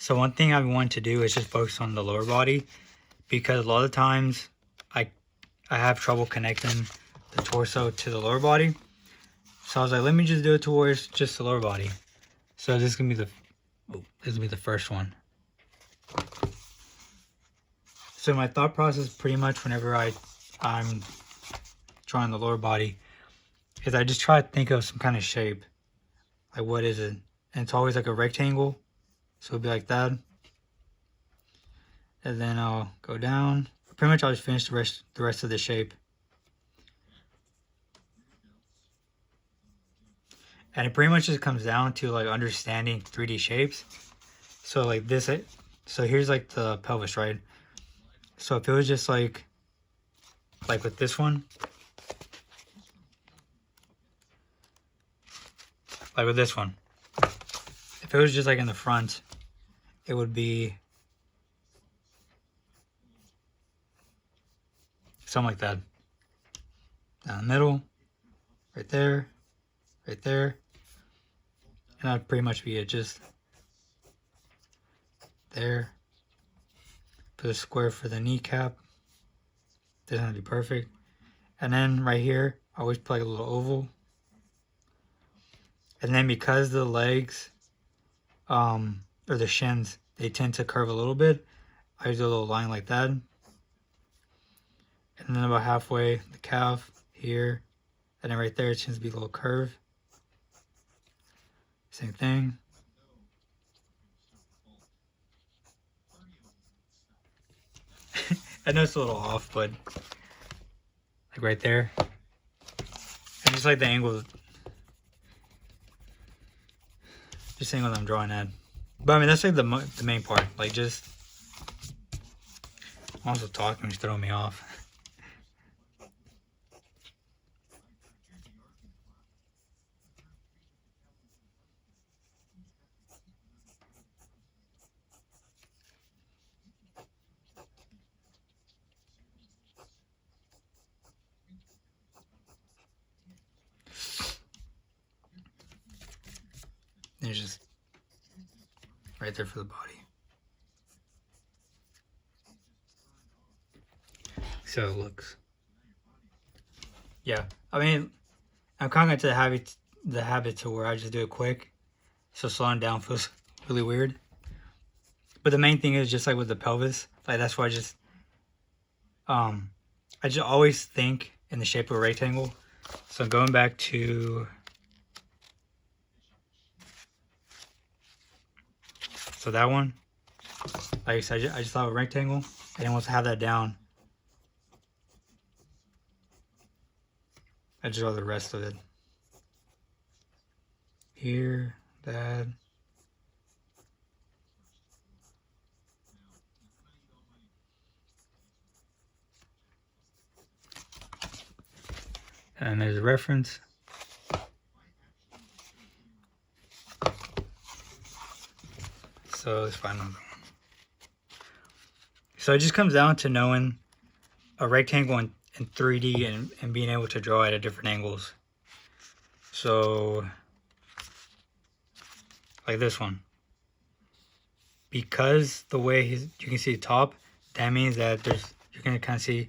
So one thing I want to do is just focus on the lower body, because a lot of times I have trouble connecting the torso to the lower body. So I was like, let me just do it towards just the lower body. So this is gonna be the first one. So my thought process pretty much whenever I'm drawing the lower body is I just try to think of some kind of shape. Like, what is it? And it's always like a rectangle. So it'll be like that. And then I'll go down. Pretty much I'll just finish the rest of the shape. And it pretty much just comes down to like understanding 3D shapes. So like this, so here's like the pelvis, right? So if it was just like with this one, like with this one, if it was just like in the front, it would be something like that. Down the middle, right there, right there. And that'd pretty much be it, just there. Put a square for the kneecap. Doesn't have to be perfect. And then right here, I always put like a little oval. And then because the legs, or the shins, they tend to curve a little bit, I do a little line like that. And then about halfway, the calf here. And then right there, it tends to be a little curve. Same thing. I know it's a little off, but like right there. And just like the angle, just the angle that I'm drawing at. But I mean, that's like the main part. Like just, I'm also talking, just throwing me off. There's just right there for the body. So it looks. Yeah, I mean, I'm kind of into the habit to where I just do it quick, so slowing down feels really weird. But the main thing is just like with the pelvis, like that's why I just always think in the shape of a rectangle. So going back to, so that one, like I said, I just thought of a rectangle, and then once I have that down, I just draw the rest of it. Here, that. And there's a reference. So let's find another one. So it just comes down to knowing a rectangle in 3D and being able to draw it at different angles. So like this one, because the way you can see the top, that means that you're gonna kind of see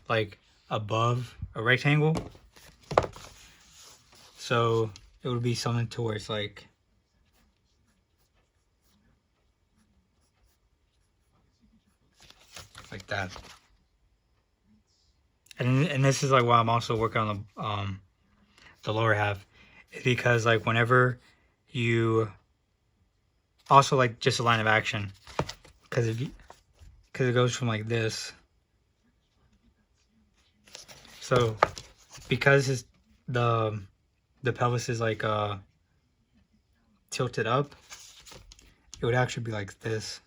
like above a rectangle. So it would be something to where it's like that. And this is like why I'm also working on the lower half, is because like whenever you also like just a line of action, because it goes from like this. So because the pelvis is like tilted up, it would actually be like this.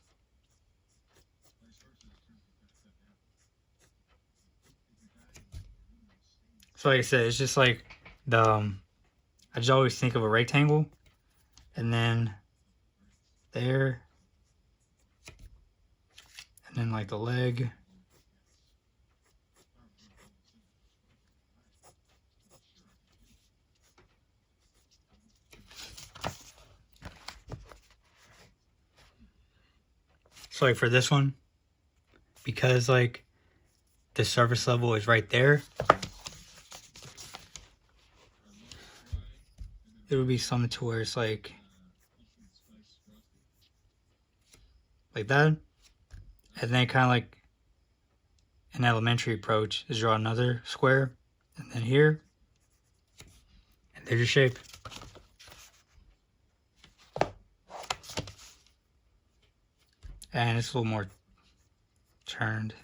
So like I said, it's just like I just always think of a rectangle, and then there, and then like the leg. So like for this one, because like the surface level is right there, it would be something to where it's like that. And then kind of like an elementary approach is draw another square, and then here, and there's your shape. And it's a little more turned.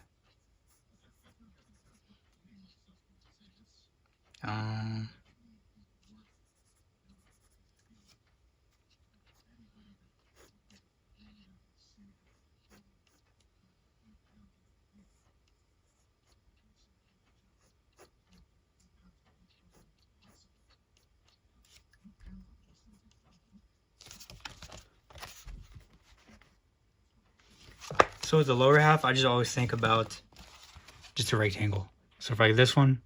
So with the lower half, I just always think about just a rectangle. So for like this one,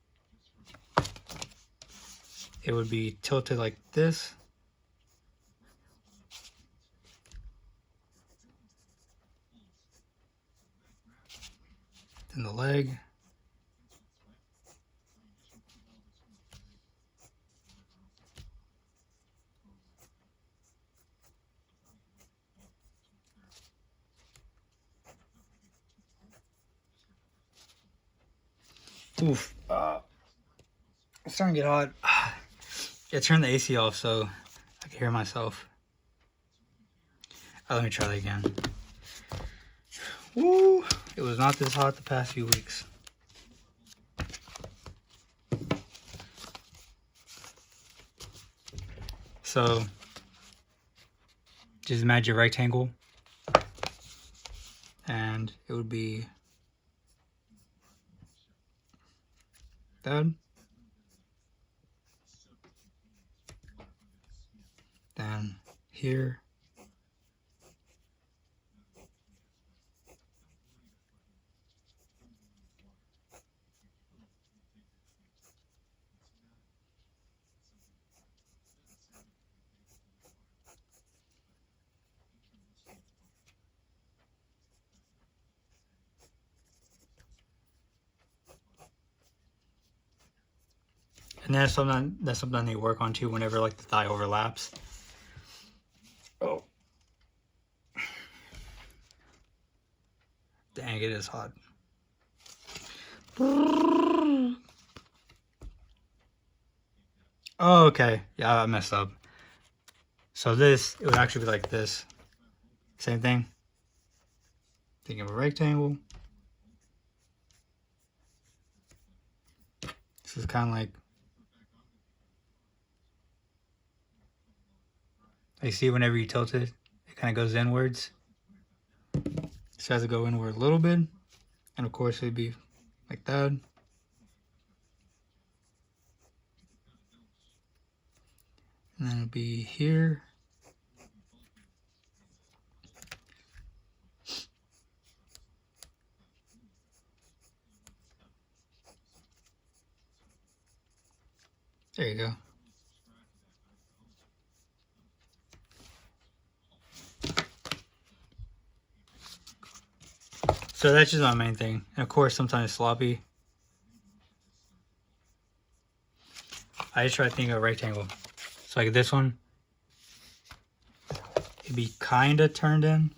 it would be tilted like this. Then the leg. Oof. It's starting to get hot. Yeah, turn the AC off so I can hear myself. Let me try that again. Woo! It was not this hot the past few weeks. So, just imagine a rectangle, and it would be that. Then here. And that's something I need to work on too whenever like the thigh overlaps. Oh. Dang, it is hot. Oh, okay. Yeah, I messed up. So this, it would actually be like this. Same thing. Think of a rectangle. This is kind of like, you see whenever you tilt it, it kind of goes inwards. This has to go inward a little bit. And of course it'd be like that. And then it'd be here. There you go. So that's just my main thing. And of course, sometimes sloppy. I just try to think of a rectangle. So like this one, it'd be kind of turned in.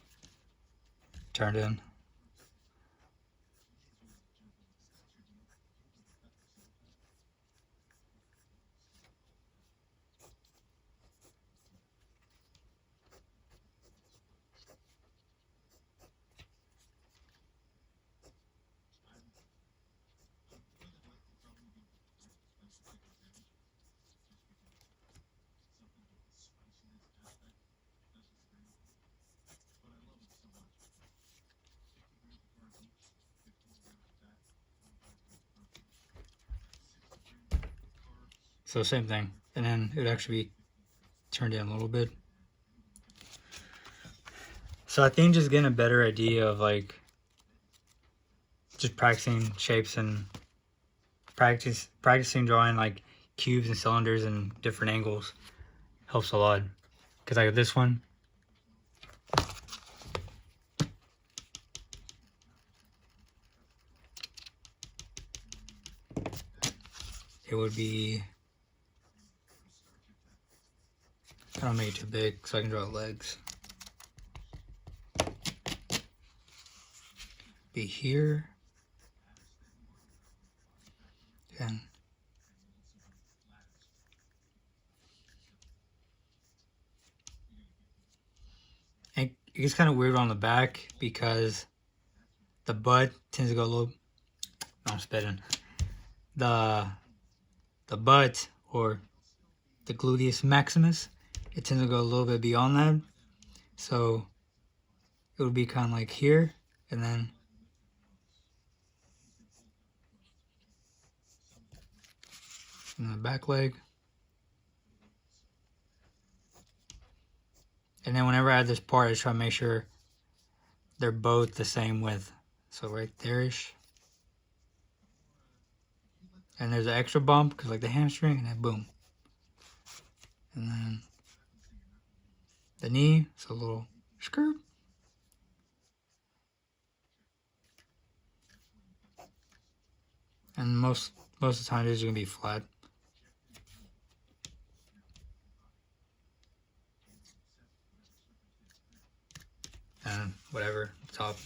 So same thing. And then it would actually be turned in a little bit. So I think just getting a better idea of like just practicing shapes and practicing drawing like cubes and cylinders and different angles helps a lot. Because like this one, it would be, I don't make it too big so I can draw legs. Be here. And it gets kind of weird on the back because the butt tends to go a little, no, I'm spitting. The butt, or the gluteus maximus, it tends to go a little bit beyond that. So it would be kind of like here, and then the back leg. And then whenever I add this part, I try to make sure they're both the same width. So right there-ish. And there's an extra bump, because like the hamstring, and then boom. And then the knee, so a little skirt. And most of the time it's going to be flat. And whatever, top.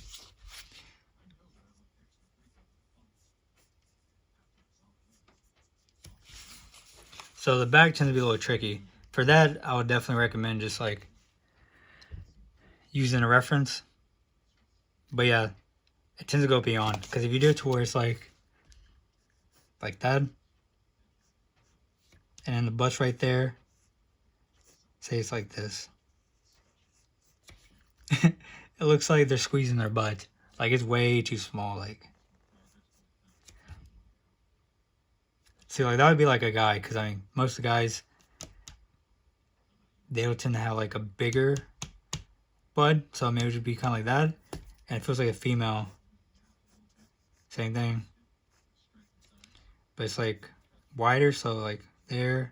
So the back tends to be a little tricky. For that, I would definitely recommend just like using a reference. But yeah, it tends to go beyond. Because if you do it to where it's like that, and then the butt's right there, say it's like this. It looks like they're squeezing their butt. Like it's way too small. Like, see, like that would be like a guy, because I mean, most of the guys, they would tend to have like a bigger butt, so maybe it would be kind of like that. And it feels like a female, same thing, but it's like wider. So like there's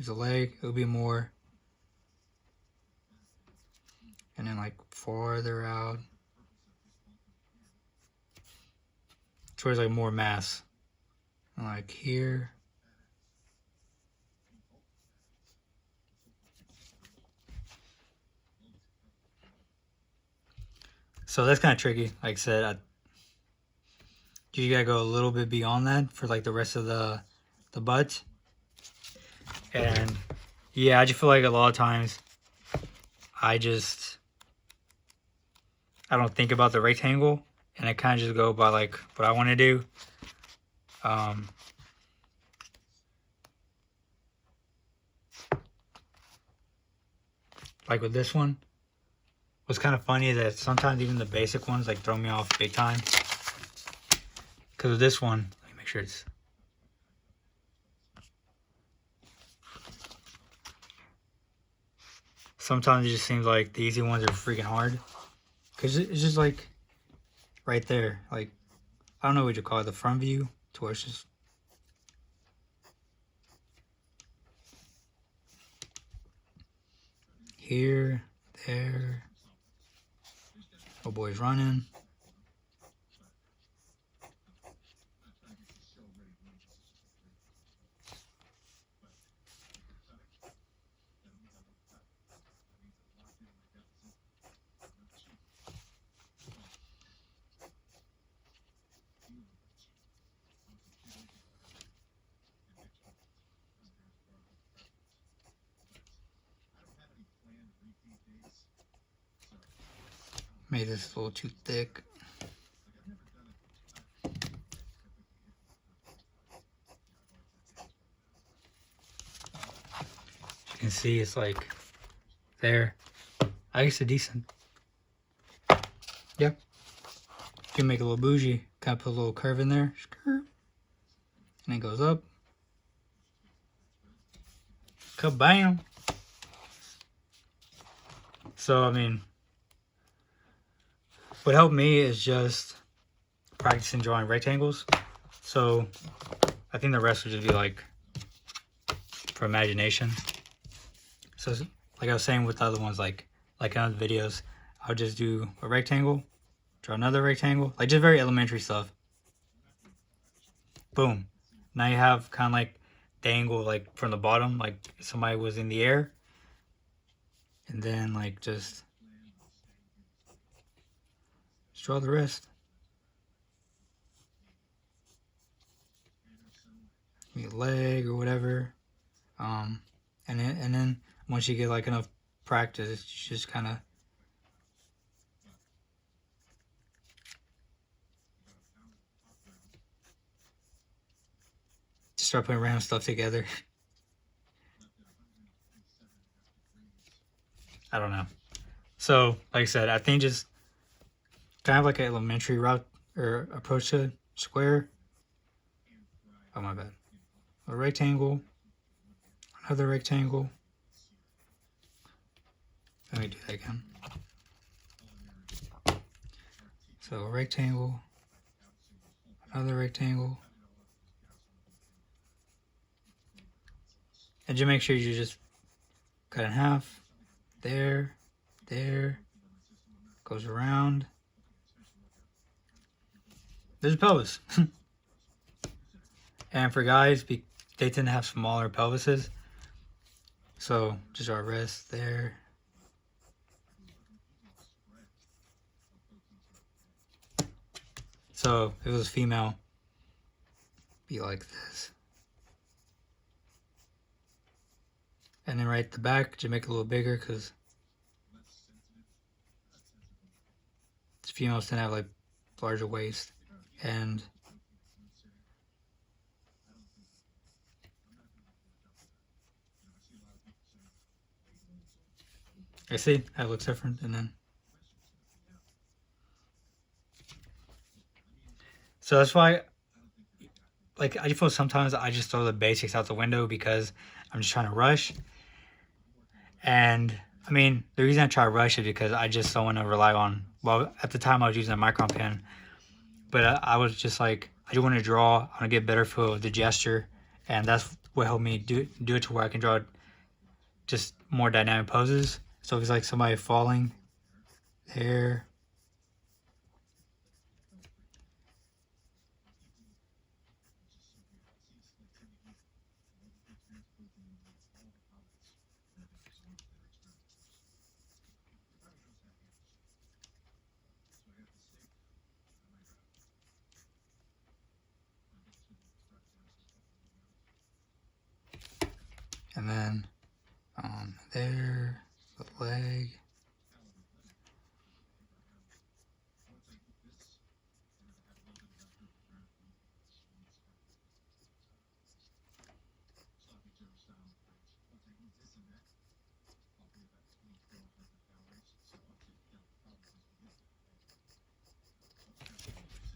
a leg, it would be more, and then like farther out towards like more mass, and like here. So that's kind of tricky. Like I said, you gotta go a little bit beyond that for like the rest of the butt. And yeah, I just feel like a lot of times I don't think about the rectangle, and I kind of just go by like what I want to do. Like with this one, what's kind of funny is that sometimes even the basic ones like throw me off big time. Because with this one, let me make sure it's, sometimes it just seems like the easy ones are freaking hard. Because it's just like right there. Like, I don't know what you call it, the front view, to where it's just, here, there. Oh, boy's running. Made this a little too thick. As you can see, it's like there. I guess it's decent. Yep. You can make a little bougie. Kind of put a little curve in there. And it goes up. Kabam! So, I mean, what helped me is just practicing drawing rectangles. So I think the rest would just be like for imagination. So like I was saying with the other ones, like in other videos, I'll just do a rectangle, draw another rectangle, like just very elementary stuff. Boom. Now you have kind of like the angle like from the bottom, like somebody was in the air, and then like just draw the rest. Your leg or whatever, and then once you get like enough practice, you just kind of start putting random stuff together. I don't know. So, like I said, I think just kind of like an elementary route or approach to square. Oh, my bad. A rectangle, another rectangle. Let me do that again. So a rectangle, another rectangle. And just make sure you just cut in half. There, goes around. There's a pelvis. And for guys, they tend to have smaller pelvises. So just our wrist there. So if it was female, be like this. And then right at the back, just make it a little bigger because females tend to have like larger waist. And I see how it looks different. And then so that's why, like, I feel sometimes I just throw the basics out the window because I'm just trying to rush. And I mean, the reason I try to rush is because I just don't want to rely on, well, at the time I was using a micron pen, but I was just like, I just want to draw, I want to get better feel of the gesture, and that's what helped me do it to where I can draw just more dynamic poses. So if it's like somebody falling there, and then there, the leg.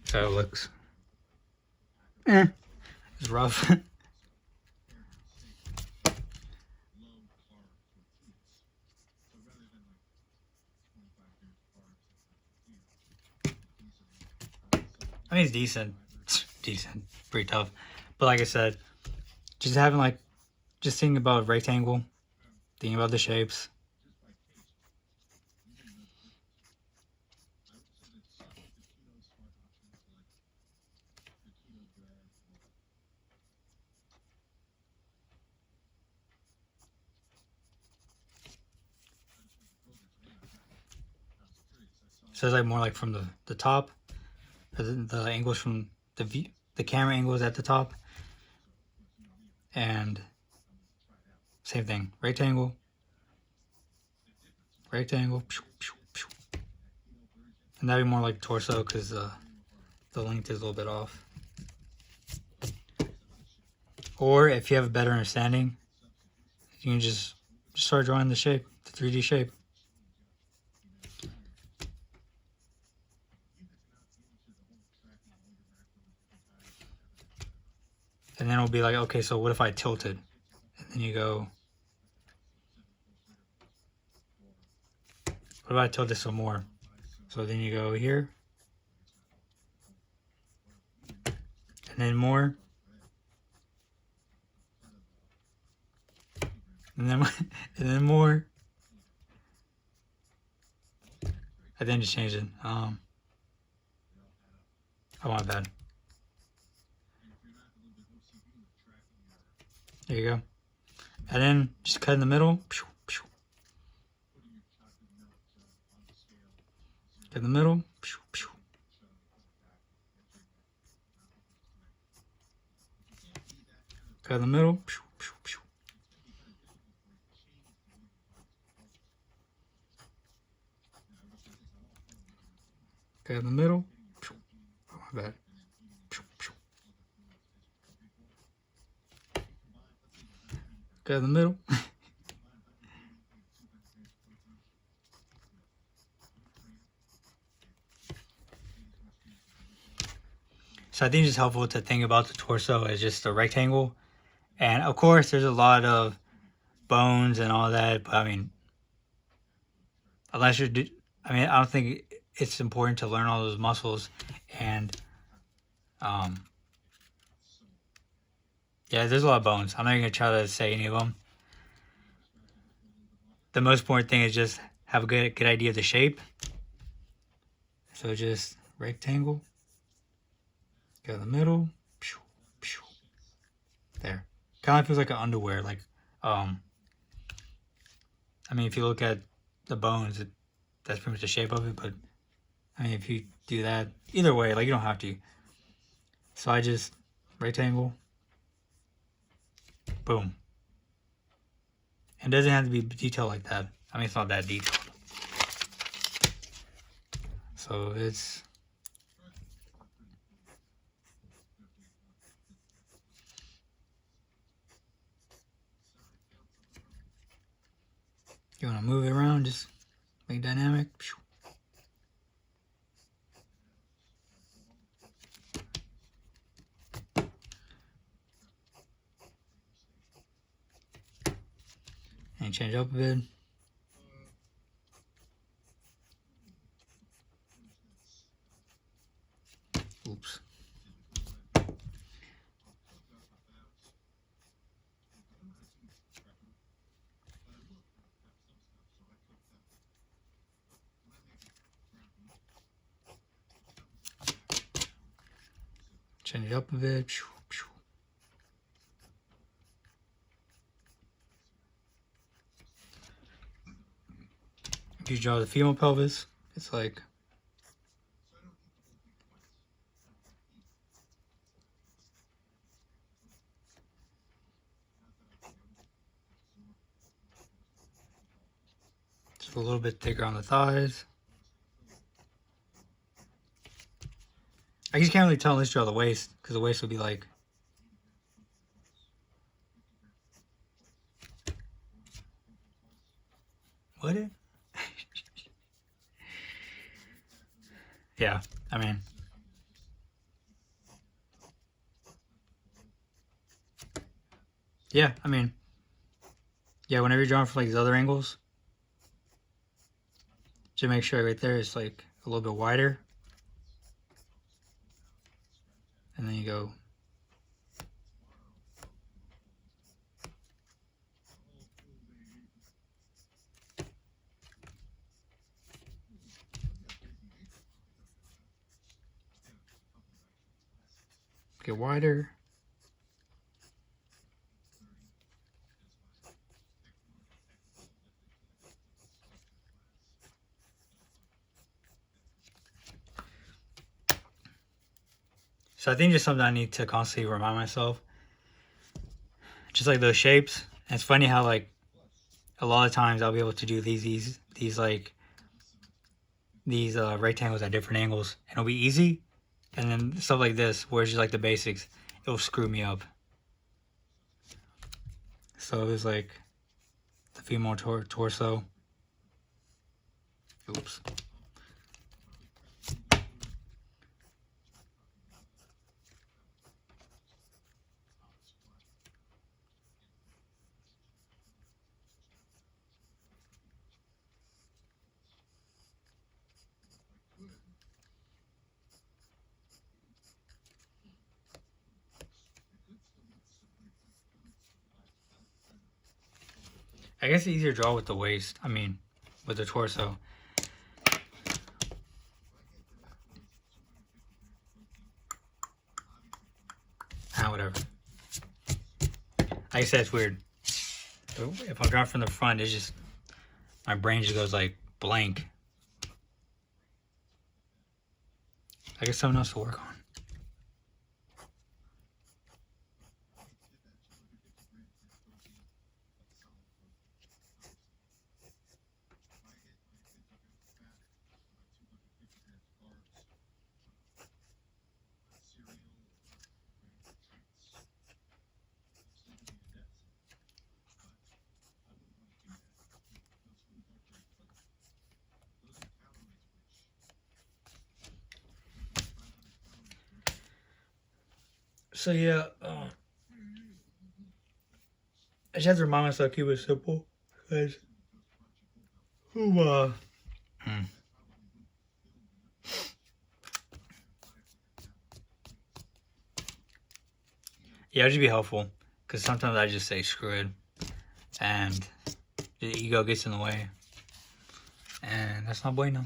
So it looks, it's rough. I mean, it's decent. It's decent. Pretty tough. But like I said, just having like, just thinking about a rectangle, thinking about the shapes. So it's like more like from the top, the angles from the camera angles at the top, and same thing, rectangle, rectangle, and that'd be more like torso because the length is a little bit off. Or if you have a better understanding, you can just start drawing the shape, the 3D shape. And then it'll be like, okay, so what if I tilted? And then you go, what if I tilt this some more? So then you go here. And then more. And then, and then more. I then just changed it. Oh, my bad. There you go. And then just cut in the middle. Cut in the middle. Cut in the middle. Cut in the middle. Oh, my bad. Cut in the middle. So I think it's helpful to think about the torso as just a rectangle. And of course, there's a lot of bones and all that. But I mean, unless you're, I don't think it's important to learn all those muscles. And yeah, there's a lot of bones. I'm not even gonna try to say any of them. The most important thing is just have a good idea of the shape. So just rectangle. Go in the middle. There. Kind of feels like an underwear. Like, I mean, if you look at the bones, that's pretty much the shape of it. But I mean, if you do that, either way, like you don't have to. So I just rectangle. Boom. It doesn't have to be detailed like that. I mean, it's not that detailed. So it's... You want to move it around, just make it dynamic. And change up a bit. Oops. Change it up a bit. If you draw the female pelvis, it's like just a little bit thicker on the thighs. I just can't really tell unless you draw the waist, because the waist would be like... Would it? Yeah, I mean... Yeah, I mean... Yeah, whenever you're drawing from like these other angles, just make sure right there it's like a little bit wider. And then you go... Get wider. So I think just something I need to constantly remind myself. Just like those shapes. And it's funny how like a lot of times I'll be able to do these rectangles at different angles, and it'll be easy. And then stuff like this, where it's just like the basics, it'll screw me up. So it's like the female torso. Oops. I guess it's easier to draw with the waist. I mean, with the torso. Whatever. Like I said, it's weird. If I'm drawing from the front, it's just my brain just goes like blank. I guess something else to work on. So yeah, I just have to remind myself to keep it simple, because yeah, it'd just be helpful, because sometimes I just say screw it, and the ego gets in the way, and that's not bueno.